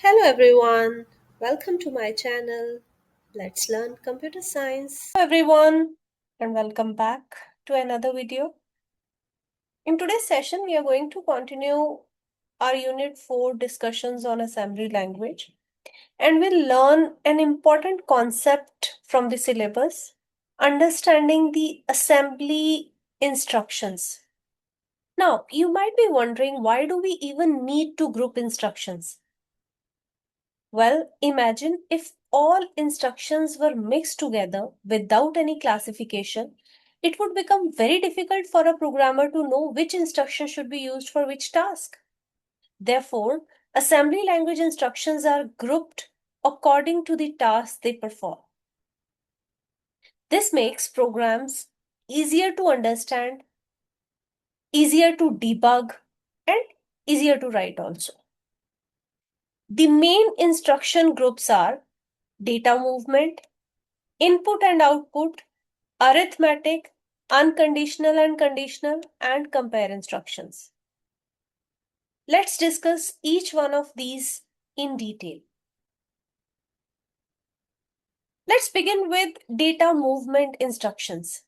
Hello everyone, welcome to my channel. Let's learn computer science. Hello everyone and welcome back to another video. In today's session, we are going to continue our Unit 4 discussions on assembly language and we'll learn an important concept from the syllabus, understanding the assembly instructions. Now, you might be wondering, why do we even need to group instructions? Well, imagine if all instructions were mixed together without any classification, it would become very difficult for a programmer to know which instruction should be used for which task. Therefore, assembly language instructions are grouped according to the task they perform. This makes programs easier to understand, easier to debug, and easier to write also. The main instruction groups are data movement, input and output, arithmetic, unconditional and conditional, and compare instructions. Let's discuss each one of these in detail. Let's begin with data movement instructions.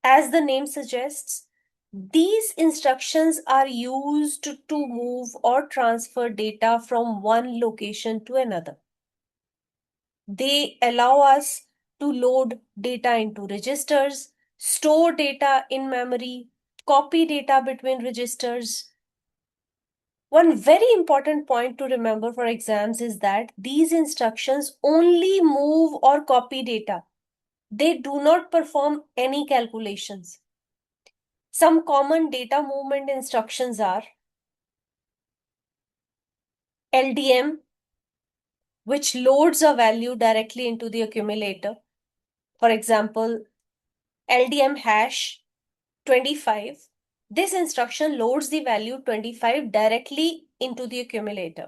As the name suggests, these instructions are used to move or transfer data from one location to another. They allow us to load data into registers, store data in memory, copy data between registers. One very important point to remember for exams is that these instructions only move or copy data. They do not perform any calculations. Some common data movement instructions are LDM, which loads a value directly into the accumulator. For example, LDM hash 25. This instruction loads the value 25 directly into the accumulator.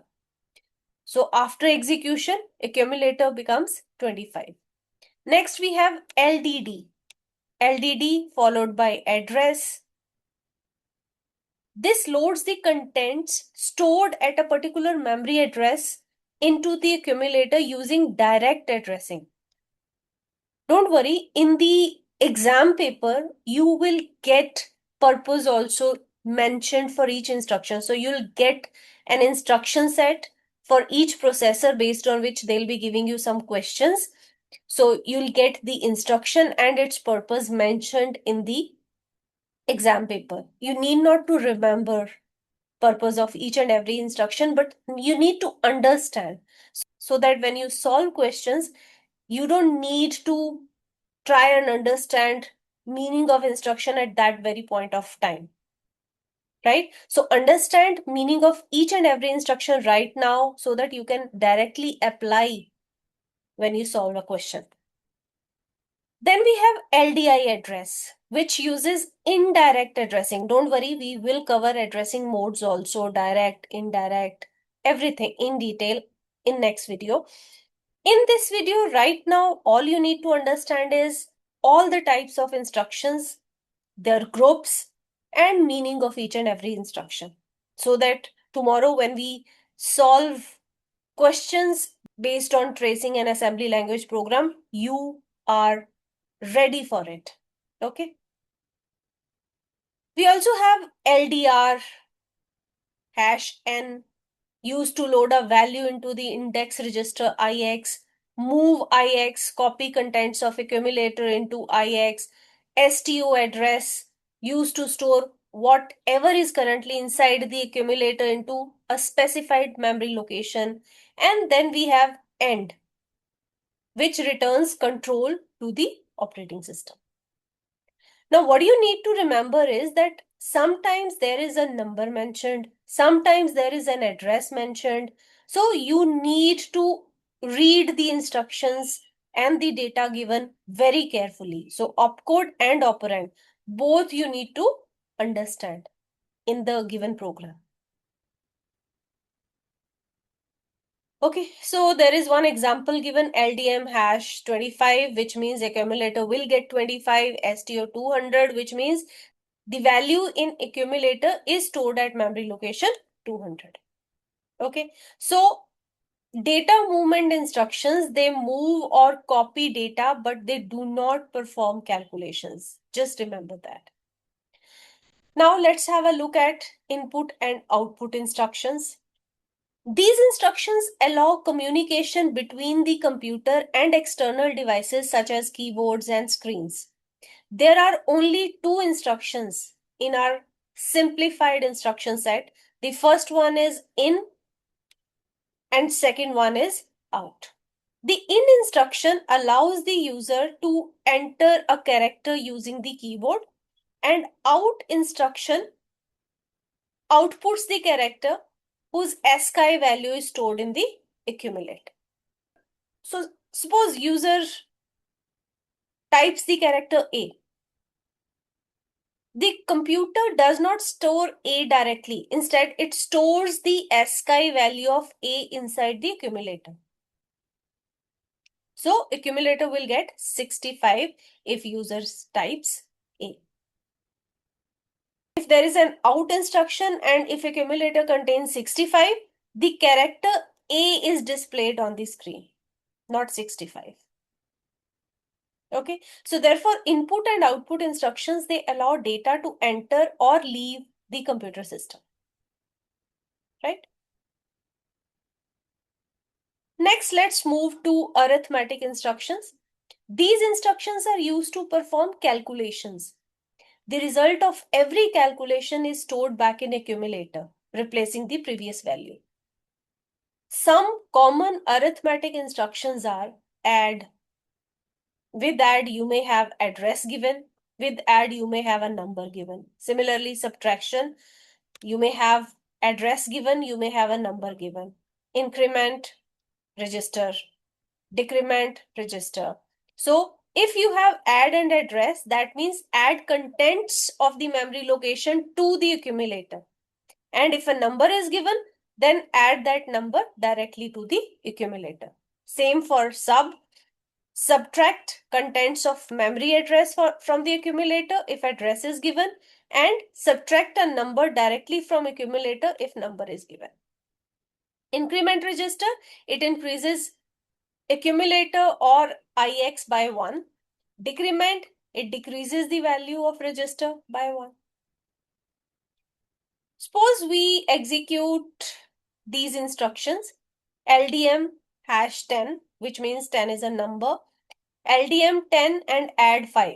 So after execution, accumulator becomes 25. Next we have LDD. LDD followed by address. This loads the contents stored at a particular memory address into the accumulator using direct addressing. Don't worry, in the exam paper, you will get purpose also mentioned for each instruction. So you'll get an instruction set for each processor based on which they'll be giving you some questions. So you'll get the instruction and its purpose mentioned in the exam paper. You need not to remember purpose of each and every instruction, but you need to understand so that when you solve questions, you don't need to try and understand meaning of instruction at that very point of time, right? So understand meaning of each and every instruction right now so that you can directly apply when you solve a question. Then we have LDI address, which uses indirect addressing. Don't worry, we will cover addressing modes also, direct, indirect, everything in detail in next video. In this video right now, all you need to understand is all the types of instructions, their groups, and meaning of each and every instruction. So that tomorrow when we solve questions based on tracing an assembly language program, you are ready for it. Okay. We also have LDR hash n used to load a value into the index register IX, move IX, copy contents of accumulator into IX, STO address used to store whatever is currently inside the accumulator into a specified memory location. And then we have end, which returns control to the operating system. Now, what you need to remember is that sometimes there is a number mentioned, sometimes there is an address mentioned. So you need to read the instructions and the data given very carefully. So opcode and operand, both you need to understand in the given program. Okay, so there is one example given, LDM hash 25, which means accumulator will get 25, STO 200, which means the value in accumulator is stored at memory location 200. Okay, so data movement instructions, they move or copy data, but they do not perform calculations. Just remember that. Now let's have a look at input and output instructions. These instructions allow communication between the computer and external devices such as keyboards and screens. There are only two instructions in our simplified instruction set. The first one is in and second one is out. The in instruction allows the user to enter a character using the keyboard, and out instruction outputs the character whose ASCII value is stored in the accumulator. So suppose user types the character A. The computer does not store A directly. Instead, it stores the ASCII value of A inside the accumulator. So accumulator will get 65 if user types A. If there is an out instruction and if accumulator contains 65, the character A is displayed on the screen, not 65. Okay, so therefore input and output instructions, they allow data to enter or leave the computer system, right? Next, let's move to arithmetic instructions. These instructions are used to perform calculations. The result of every calculation is stored back in accumulator, replacing the previous value. Some common arithmetic instructions are add. With add, you may have address given. With add, you may have a number given. Similarly, subtraction, you may have address given, you may have a number given. Increment, register. Decrement, register. So if you have add and address, that means add contents of the memory location to the accumulator. And if a number is given, then add that number directly to the accumulator. Same for sub. Subtract contents of memory address from the accumulator if address is given, and subtract a number directly from accumulator if number is given. Increment register, it increases accumulator or IX by 1. Decrement, it decreases the value of register by 1. Suppose we execute these instructions. LDM hash 10, which means 10 is a number. LDM 10 and add 5.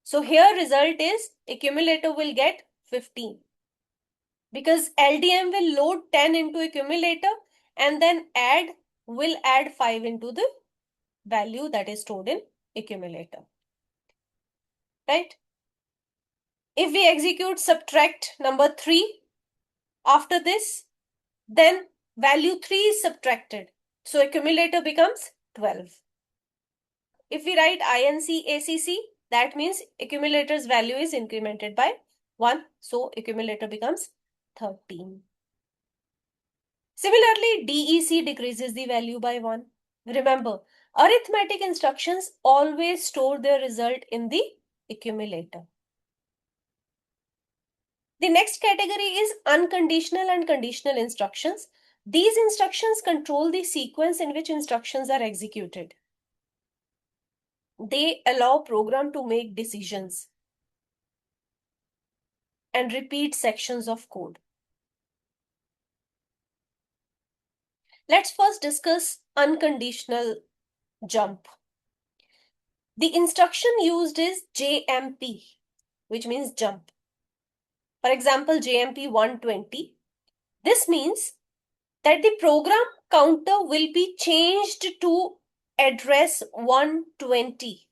So here result is accumulator will get 15. Because LDM will load 10 into accumulator and then add will add 5 into the value that is stored in accumulator. Right? If we execute subtract number 3 after this, then value 3 is subtracted. So accumulator becomes 12. If we write INC ACC, that means accumulator's value is incremented by 1. So accumulator becomes 13. Similarly, DEC decreases the value by 1. Remember, arithmetic instructions always store their result in the accumulator. The next category is unconditional and conditional instructions. These instructions control the sequence in which instructions are executed. They allow program to make decisions and repeat sections of code. Let's first discuss unconditional jump. The instruction used is JMP, which means jump. For example, JMP 120. This means that the program counter will be changed to address 120.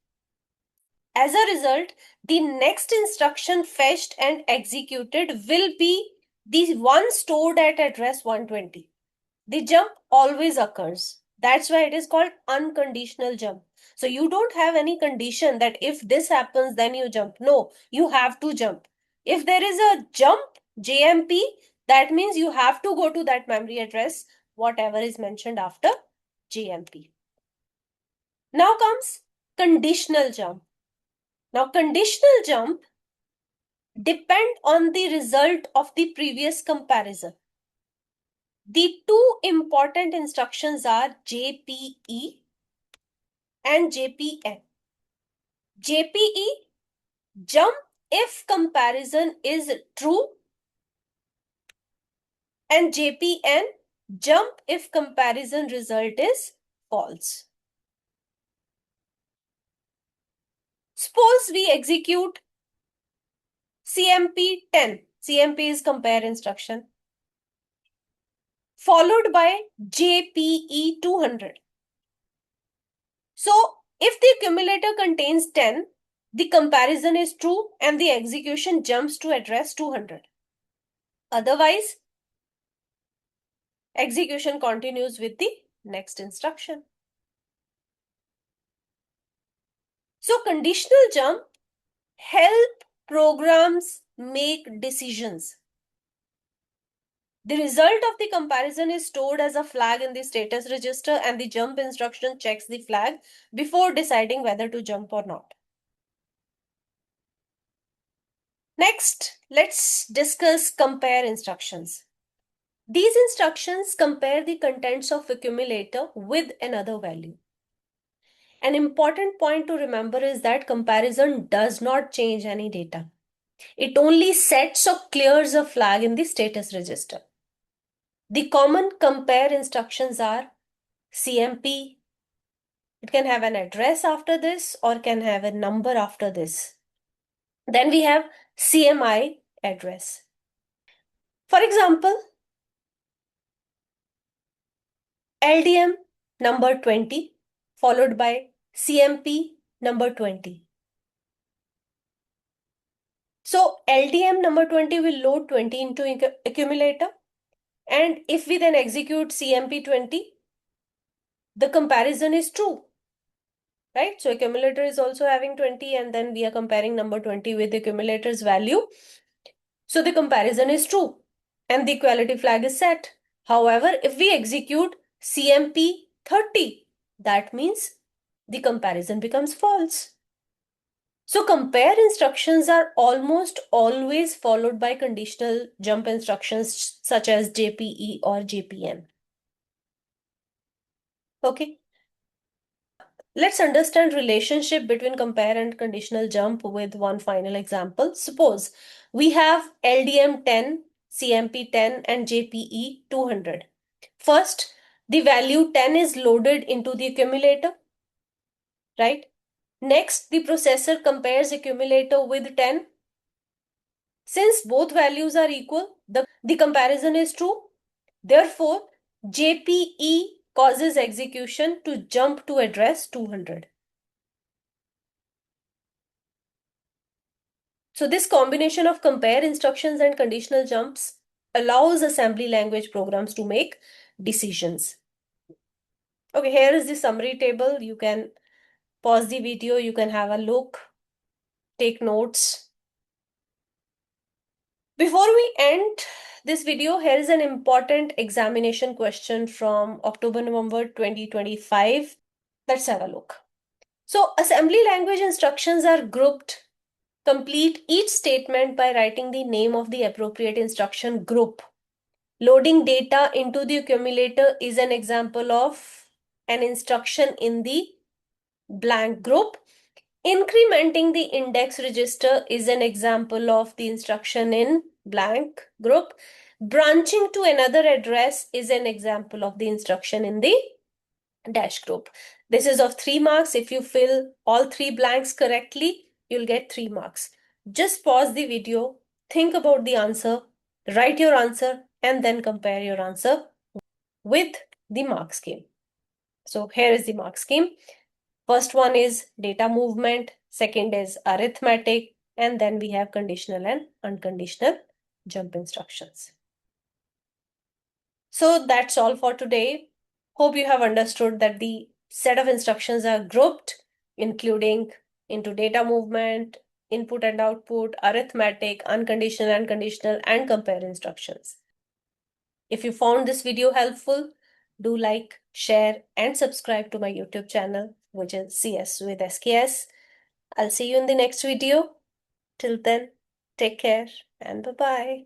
As a result, the next instruction fetched and executed will be the one stored at address 120. The jump always occurs. That's why it is called unconditional jump. So you don't have any condition that if this happens, then you jump. No, you have to jump. If there is a jump, JMP, that means you have to go to that memory address, whatever is mentioned after JMP. Now comes conditional jump. Now conditional jump depend on the result of the previous comparison. The two important instructions are JPE and JPN. JPE, jump if comparison is true, and JPN, jump if comparison result is false. Suppose we execute CMP 10. CMP is compare instruction, followed by JPE 200. So if the accumulator contains 10, the comparison is true and the execution jumps to address 200. Otherwise, execution continues with the next instruction. So conditional jump help programs make decisions. The result of the comparison is stored as a flag in the status register, and the jump instruction checks the flag before deciding whether to jump or not. Next, let's discuss compare instructions. These instructions compare the contents of accumulator with another value. An important point to remember is that comparison does not change any data. It only sets or clears a flag in the status register. The common compare instructions are CMP. It can have an address after this or can have a number after this. Then we have CMI address. For example, LDM number 20 followed by CMP number 20. So LDM number 20 will load 20 into accumulator, and if we then execute CMP 20, the comparison is true, right? So accumulator is also having 20 and then we are comparing number 20 with the accumulator's value. So the comparison is true and the equality flag is set. However, if we execute CMP 30, that means the comparison becomes false. So compare instructions are almost always followed by conditional jump instructions such as JPE or JPN. Okay. Let's understand relationship between compare and conditional jump with one final example. Suppose we have LDM 10, CMP 10 and JPE 200. First, the value 10 is loaded into the accumulator, right? Next, the processor compares accumulator with 10. Since both values are equal, the comparison is true. Therefore, JPE causes execution to jump to address 200. So this combination of compare instructions and conditional jumps allows assembly language programs to make decisions. Okay, here is the summary table. You can pause the video, you can have a look, take notes. Before we end this video, here is an important examination question from October-November 2025. Let's have a look. So assembly language instructions are grouped. Complete each statement by writing the name of the appropriate instruction group. Loading data into the accumulator is an example of an instruction in the blank group. Incrementing the index register is an example of the instruction in blank group. Branching to another address is an example of the instruction in the dash group. This is of 3 marks. If you fill all 3 blanks correctly, you'll get 3 marks. Just pause the video, think about the answer, write your answer, and then compare your answer with the mark scheme. So here is the mark scheme. First one is data movement, second is arithmetic, and then we have conditional and unconditional jump instructions. So that's all for today. Hope you have understood that the set of instructions are grouped, including into data movement, input and output, arithmetic, unconditional and conditional, and compare instructions. If you found this video helpful, do like, share, and subscribe to my YouTube channel, which is CS with SKS. I'll see you in the next video. Till then, take care and bye-bye.